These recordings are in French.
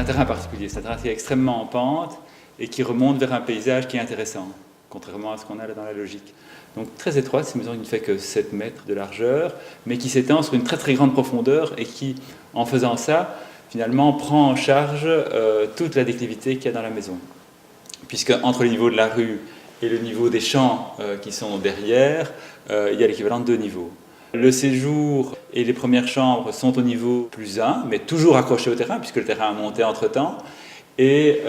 terrain particulier. C'est un terrain qui est extrêmement en pente et qui remonte vers un paysage qui est intéressant, contrairement à ce qu'on a là dans la logique. Donc très étroite, c'est une maison qui ne fait que 7 mètres de largeur, mais qui s'étend sur une très très grande profondeur et qui, en faisant ça, finalement prend en charge toute la déclivité qu'il y a dans la maison. Puisque entre le niveau de la rue et le niveau des champs qui sont derrière, il y a l'équivalent de 2 niveaux. Le séjour et les premières chambres sont au niveau plus 1, mais toujours accrochés au terrain, puisque le terrain a monté entre-temps. Et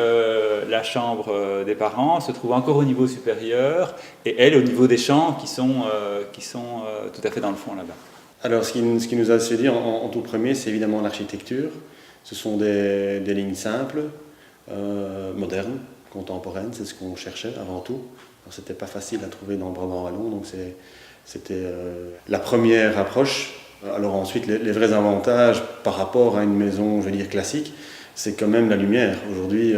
la chambre des parents se trouve encore au niveau supérieur, et elle au niveau des champs qui sont tout à fait dans le fond là-bas. Alors ce qui nous a séduit en tout premier, c'est évidemment l'architecture. Ce sont des lignes simples, modernes, contemporaines, c'est ce qu'on cherchait avant tout. C'était pas facile à trouver dans le Brabant wallon, donc c'était la première approche. Alors ensuite, les vrais avantages par rapport à une maison, je veux dire, classique, c'est quand même la lumière. Aujourd'hui,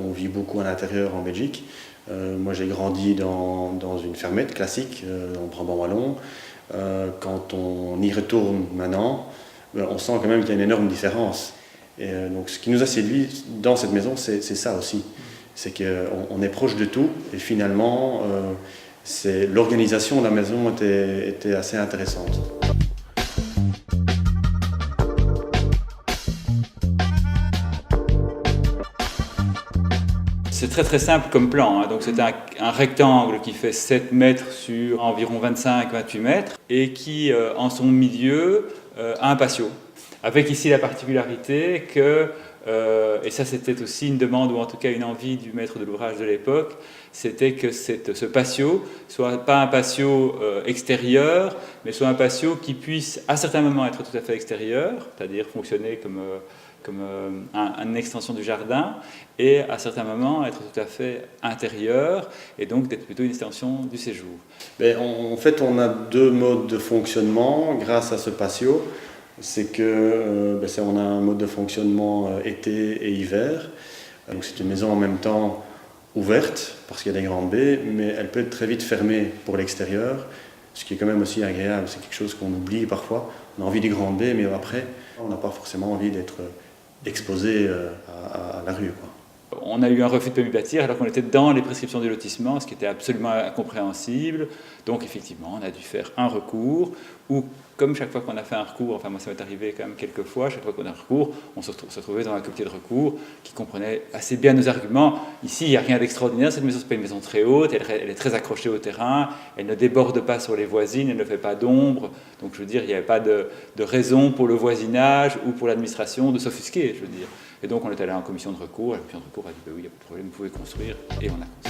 on vit beaucoup à l'intérieur en Belgique. Moi, j'ai grandi dans une fermette classique, dans le Brabant wallon. Quand on y retourne maintenant, on sent quand même qu'il y a une énorme différence. Et donc, ce qui nous a séduit dans cette maison, c'est ça aussi. C'est qu'on est proche de tout, et finalement, l'organisation de la maison était assez intéressante. C'est très très simple comme plan, hein. Donc c'est un rectangle qui fait 7 mètres sur environ 25-28 mètres et qui, en son milieu, a un patio. Avec ici la particularité que, et ça c'était aussi une demande ou en tout cas une envie du maître de l'ouvrage de l'époque, c'était que ce patio soit pas un patio extérieur, mais soit un patio qui puisse à certains moments être tout à fait extérieur, c'est-à-dire fonctionner comme une extension du jardin, et à certains moments être tout à fait intérieur, et donc d'être plutôt une extension du séjour. Mais en fait, on a 2 modes de fonctionnement grâce à ce patio. C'est que on a un mode de fonctionnement été et hiver. Donc c'est une maison en même temps ouverte, parce qu'il y a des grandes baies, mais elle peut être très vite fermée pour l'extérieur, ce qui est quand même aussi agréable. C'est quelque chose qu'on oublie parfois. On a envie des grandes baies, mais après, on n'a pas forcément envie d'être exposé à la rue, quoi. On a eu un refus de permis bâtir alors qu'on était dans les prescriptions du lotissement, ce qui était absolument incompréhensible. Donc effectivement, on a dû faire un recours, ou comme chaque fois qu'on a fait un recours, enfin moi ça m'est arrivé quand même quelques fois, chaque fois qu'on a un recours, on se trouvait dans un comité de recours qui comprenait assez bien nos arguments. Ici, il n'y a rien d'extraordinaire, cette maison, ce n'est pas une maison très haute, elle est très accrochée au terrain, elle ne déborde pas sur les voisines, elle ne fait pas d'ombre, donc je veux dire, il n'y avait pas de raison pour le voisinage ou pour l'administration de s'offusquer, je veux dire. Et donc on est allé en commission de recours, et la commission de recours a dit oui, il n'y a pas de problème, vous pouvez construire, et on a construit.